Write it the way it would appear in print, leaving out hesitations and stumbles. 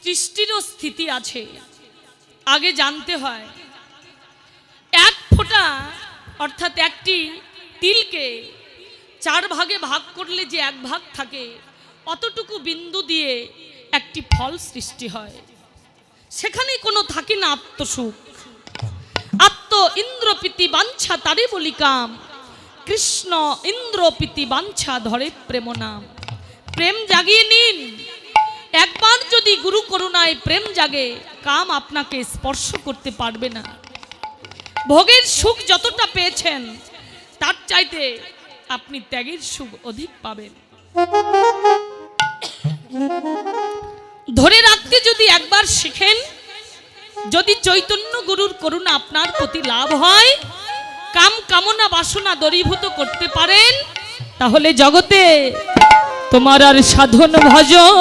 সৃষ্টিরও স্থিতি আছে, আগে জানতে হয়। এক ফোঁটা অর্থাৎ একটি তিলকে 4 ভাগে ভাগ করলে যে 1 ভাগ থাকে, অতটুকু বিন্দু দিয়ে একটি ফল সৃষ্টি হয়। সেখানে কোনো থাকে না আত্মসুখ। আত্ম ইন্দ্রপ্রীতি বাঞ্ছা তারে বলি কাম, কৃষ্ণ ইন্দ্রপ্রীতি বাঞ্ছা ধরে প্রেম নাম। প্রেম জাগিয়ে নিন। একবার যদি গুরু করুণায় প্রেম জাগে, কাম আপনাকে স্পর্শ করতে পারবে না। ভোগের সুখ যতটা পেয়েছেন, তার চাইতে আপনি ত্যাগের সুখ অধিক পাবেন। ধরে রাখতে যদি একবার শিখেন, যদি চৈতন্য গুরুর করুণা আপনার প্রতি লাভ হয়, কাম কামনা বাসনা দূরীভূত করতে পারেন, তাহলে জগতে তোমার আর সাধন ভজন